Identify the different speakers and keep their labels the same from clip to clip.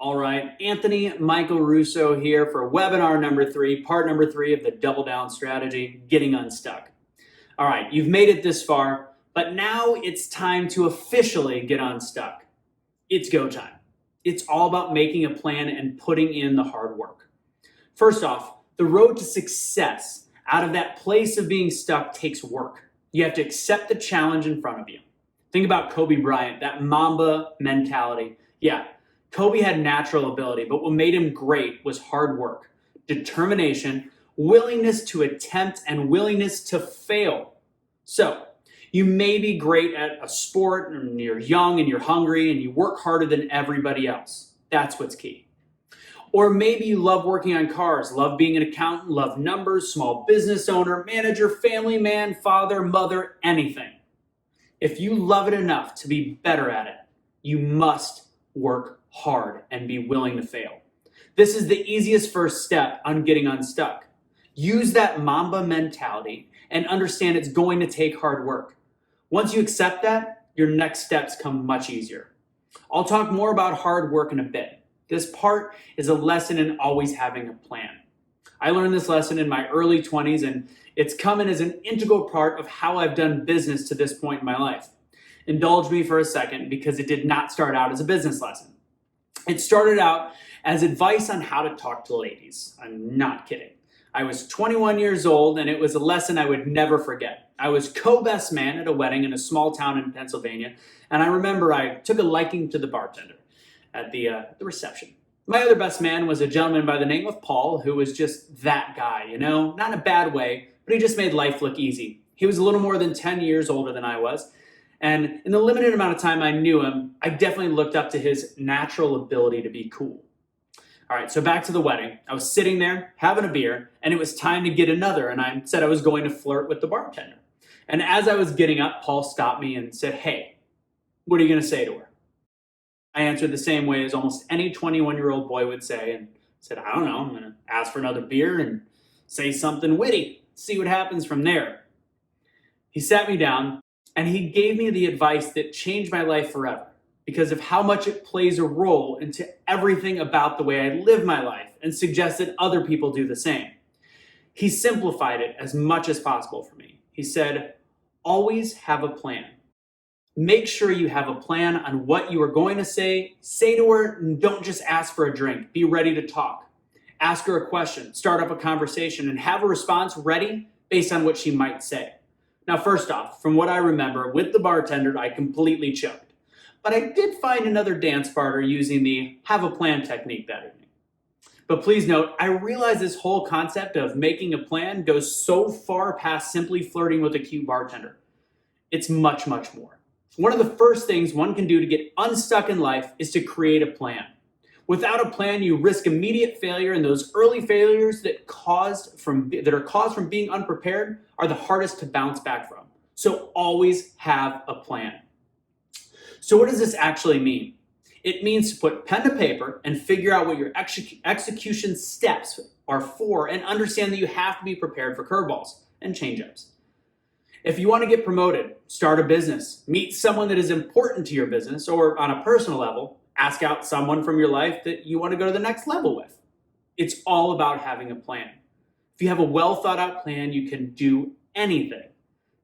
Speaker 1: All right, Anthony Michael Russo here for webinar number 3, part number 3 of the Double Down Strategy, Getting Unstuck. All right, you've made it this far, but now it's time to officially get unstuck. It's go time. It's all about making a plan and putting in the hard work. First off, the road to success out of that place of being stuck takes work. You have to accept the challenge in front of you. Think about Kobe Bryant, that Mamba mentality. Yeah, Kobe had natural ability, but what made him great was hard work, determination, willingness to attempt, and willingness to fail. So, you may be great at a sport, and you're young and you're hungry, and you work harder than everybody else. That's what's key. Or maybe you love working on cars, love being an accountant, love numbers, small business owner, manager, family man, father, mother, anything. If you love it enough to be better at it, you must work hard and be willing to fail. This is the easiest first step on getting unstuck. Use that Mamba mentality and understand it's going to take hard work. Once you accept that, your next steps come much easier. I'll talk more about hard work in a bit. This part is a lesson in always having a plan. I learned this lesson in my early 20s, and it's come in as an integral part of how I've done business to this point in my life. Indulge me for a second because it did not start out as a business lesson. It started out as advice on how to talk to ladies. I'm not kidding. I was 21 years old, and it was a lesson I would never forget. I was co-best man at a wedding in a small town in Pennsylvania, and I remember I took a liking to the bartender at the reception. My other best man was a gentleman by the name of Paul, who was just that guy, not in a bad way, but he just made life look easy. He was a little more than 10 years older than I was, and in the limited amount of time I knew him, I definitely looked up to his natural ability to be cool. All right, so back to the wedding. I was sitting there having a beer, and it was time to get another, and I said I was going to flirt with the bartender. And as I was getting up, Paul stopped me and said, "Hey, what are you going to say to her?" I answered the same way as almost any 21-year-old boy would say, and said, "I don't know, I'm going to ask for another beer and say something witty, see what happens from there." He sat me down, and he gave me the advice that changed my life forever because of how much it plays a role into everything about the way I live my life and suggested other people do the same. He simplified it as much as possible for me. He said, "Always have a plan. Make sure you have a plan on what you are going to say to her, and don't just ask for a drink. Be ready to talk. Ask her a question, start up a conversation, and have a response ready based on what she might say." Now, first off, from what I remember, with the bartender, I completely choked. But I did find another dance partner using the have a plan technique that evening. But please note, I realize this whole concept of making a plan goes so far past simply flirting with a cute bartender. It's much, much more. One of the first things one can do to get unstuck in life is to create a plan. Without a plan, you risk immediate failure, and those early failures that are caused from being unprepared are the hardest to bounce back from. So always have a plan. So what does this actually mean? It means to put pen to paper and figure out what your execution steps are for, and understand that you have to be prepared for curveballs and change-ups. If you want to get promoted, start a business, meet someone that is important to your business, or on a personal level, ask out someone from your life that you want to go to the next level with. It's all about having a plan. If you have a well thought out plan, you can do anything.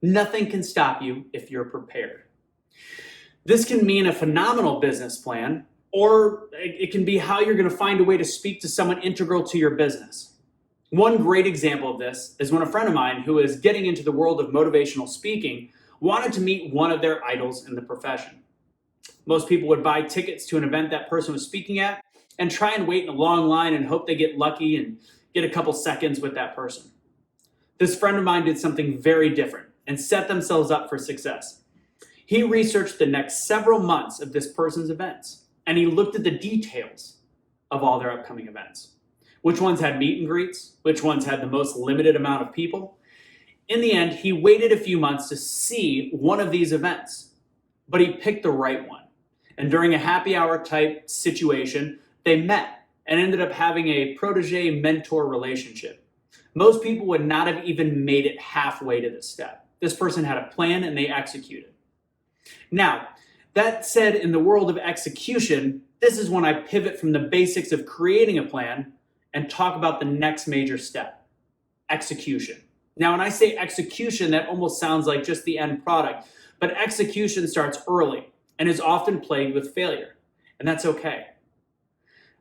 Speaker 1: Nothing can stop you if you're prepared. This can mean a phenomenal business plan, or it can be how you're going to find a way to speak to someone integral to your business. One great example of this is when a friend of mine who is getting into the world of motivational speaking wanted to meet one of their idols in the profession. Most people would buy tickets to an event that person was speaking at and try and wait in a long line and hope they get lucky and get a couple seconds with that person. This friend of mine did something very different and set themselves up for success. He researched the next several months of this person's events, and he looked at the details of all their upcoming events. Which ones had meet and greets? Which ones had the most limited amount of people? In the end, he waited a few months to see one of these events, but he picked the right one. And during a happy hour type situation, they met and ended up having a protege-mentor relationship. Most people would not have even made it halfway to this step. This person had a plan and they executed. Now, That said, in the world of execution, this is when I pivot from the basics of creating a plan and talk about the next major step, execution. Now, when I say execution, that almost sounds like just the end product, but execution starts early and is often plagued with failure, and that's okay.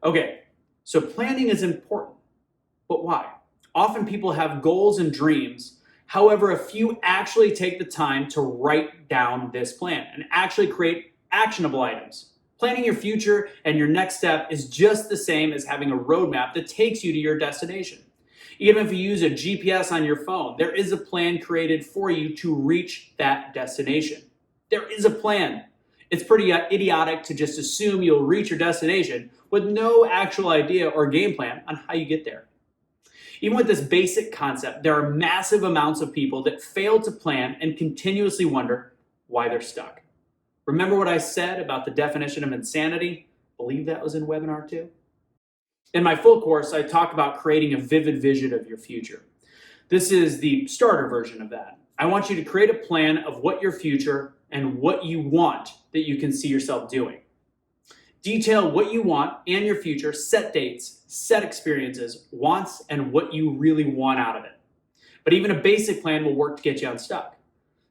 Speaker 1: Okay, so planning is important, but why? Often people have goals and dreams. However, a few actually take the time to write down this plan and actually create actionable items. Planning your future and your next step is just the same as having a roadmap that takes you to your destination. Even if you use a GPS on your phone, there is a plan created for you to reach that destination. There is a plan. It's pretty idiotic to just assume you'll reach your destination with no actual idea or game plan on how you get there. Even with this basic concept, there are massive amounts of people that fail to plan and continuously wonder why they're stuck. Remember what I said about the definition of insanity? I believe that was in webinar 2. In my full course, I talk about creating a vivid vision of your future. This is the starter version of that. I want you to create a plan of what your future and what you want that you can see yourself doing. Detail what you want and your future, set dates, set experiences, wants, and what you really want out of it. But even a basic plan will work to get you unstuck.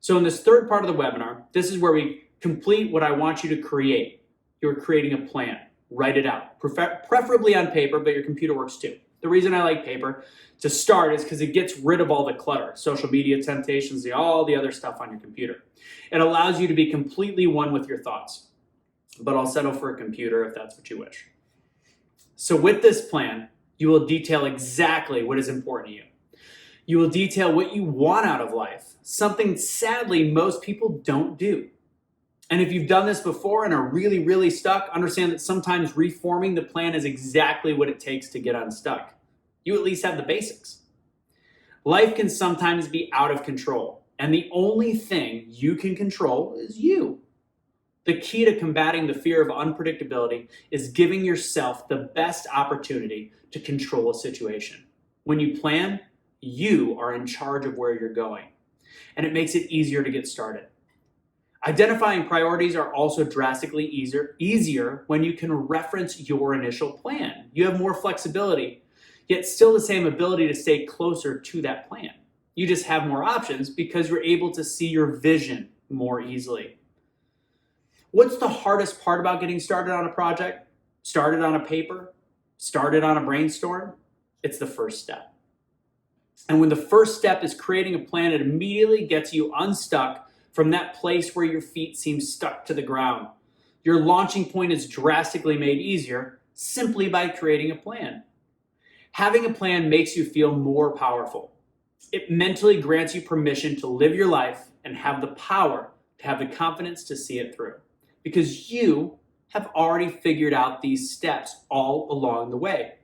Speaker 1: So in this third part of the webinar, this is where we complete what I want you to create. You're creating a plan. Write it out, preferably on paper, but your computer works too. The reason I like paper to start is because it gets rid of all the clutter, social media temptations, all the other stuff on your computer. It allows you to be completely one with your thoughts. But I'll settle for a computer if that's what you wish. So with this plan, you will detail exactly what is important to you. You will detail what you want out of life, something sadly most people don't do. And if you've done this before and are really, really stuck, understand that sometimes reforming the plan is exactly what it takes to get unstuck. You at least have the basics. Life can sometimes be out of control, and the only thing you can control is you. The key to combating the fear of unpredictability is giving yourself the best opportunity to control a situation. When you plan, you are in charge of where you're going, and it makes it easier to get started. Identifying priorities are also drastically easier when you can reference your initial plan. You have more flexibility, yet still the same ability to stay closer to that plan. You just have more options because you're able to see your vision more easily. What's the hardest part about getting started on a project? Started on a paper? Started on a brainstorm? It's the first step. And when the first step is creating a plan, it immediately gets you unstuck from that place where your feet seem stuck to the ground. Your launching point is drastically made easier simply by creating a plan. Having a plan makes you feel more powerful. It mentally grants you permission to live your life and have the power to have the confidence to see it through. Because you have already figured out these steps all along the way.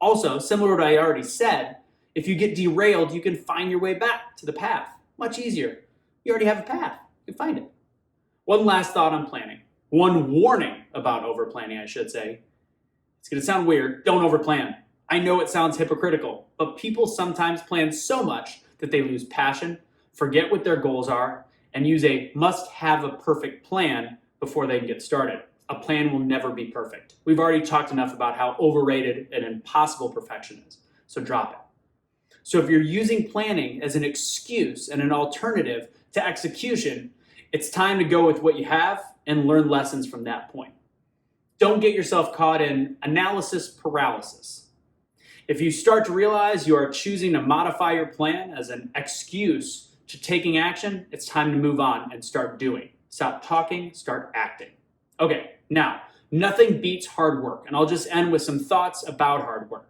Speaker 1: Also, similar to what I already said, if you get derailed, you can find your way back to the path. Much easier. You already have a path. You can find it. One last thought on planning. One warning about over-planning, I should say. It's going to sound weird. Don't overplan. I know it sounds hypocritical, but people sometimes plan so much that they lose passion, forget what their goals are, and use a must-have a perfect plan before they can get started. A plan will never be perfect. We've already talked enough about how overrated and impossible perfection is, so drop it. So if you're using planning as an excuse and an alternative to execution, it's time to go with what you have and learn lessons from that point. Don't get yourself caught in analysis paralysis. If you start to realize you are choosing to modify your plan as an excuse to taking action, it's time to move on and start doing. Stop talking, start acting. Okay, now, nothing beats hard work, and I'll just end with some thoughts about hard work.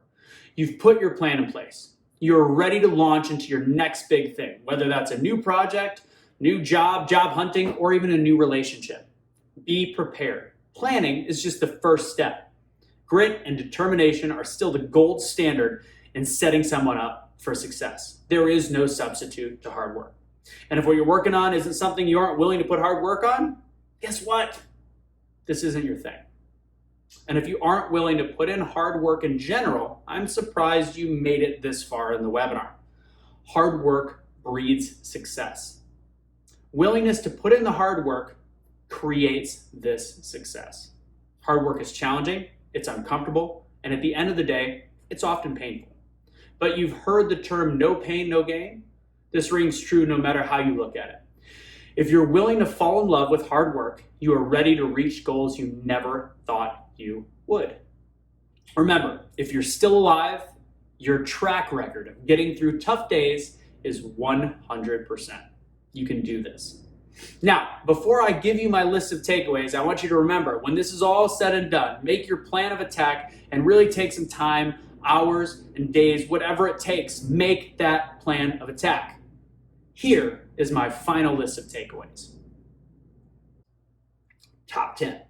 Speaker 1: You've put your plan in place. You're ready to launch into your next big thing, whether that's a new project, new job, job hunting, or even a new relationship. Be prepared. Planning is just the first step. Grit and determination are still the gold standard in setting someone up for success. There is no substitute to hard work. And if what you're working on isn't something you aren't willing to put hard work on, guess what? This isn't your thing. And if you aren't willing to put in hard work in general, I'm surprised you made it this far in the webinar. Hard work breeds success. Willingness to put in the hard work creates this success. Hard work is challenging, it's uncomfortable, and at the end of the day, it's often painful. But you've heard the term no pain, no gain. This rings true no matter how you look at it. If you're willing to fall in love with hard work, you are ready to reach goals you never thought you would. Remember, if you're still alive, your track record of getting through tough days is 100%. You can do this. Now, before I give you my list of takeaways, I want you to remember, when this is all said and done, make your plan of attack and really take some time, hours and days, whatever it takes, make that plan of attack. Here is my final list of takeaways. Top 10.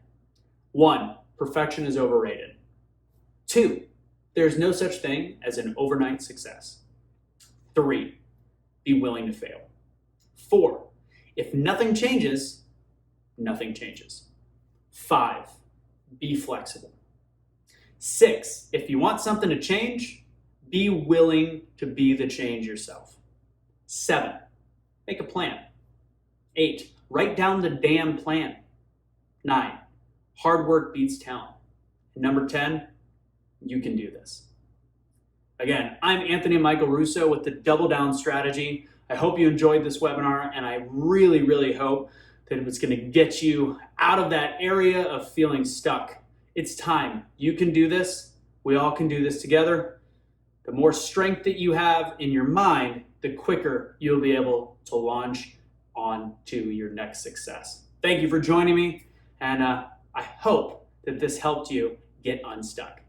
Speaker 1: 1. Perfection is overrated. 2. There's no such thing as an overnight success. 3. Be willing to fail. 4. If nothing changes, nothing changes. 5. Be flexible. 6. If you want something to change, be willing to be the change yourself. 7. Make a plan. 8. Write down the damn plan. 9. Hard work beats talent. And number 10, you can do this. Again, I'm Anthony Michael Russo with the Double Down Strategy. I hope you enjoyed this webinar, and I really, really hope that it's going to get you out of that area of feeling stuck. It's time. You can do this. We all can do this together. The more strength that you have in your mind, the quicker you'll be able to launch on to your next success. Thank you for joining me, and I hope that this helped you get unstuck.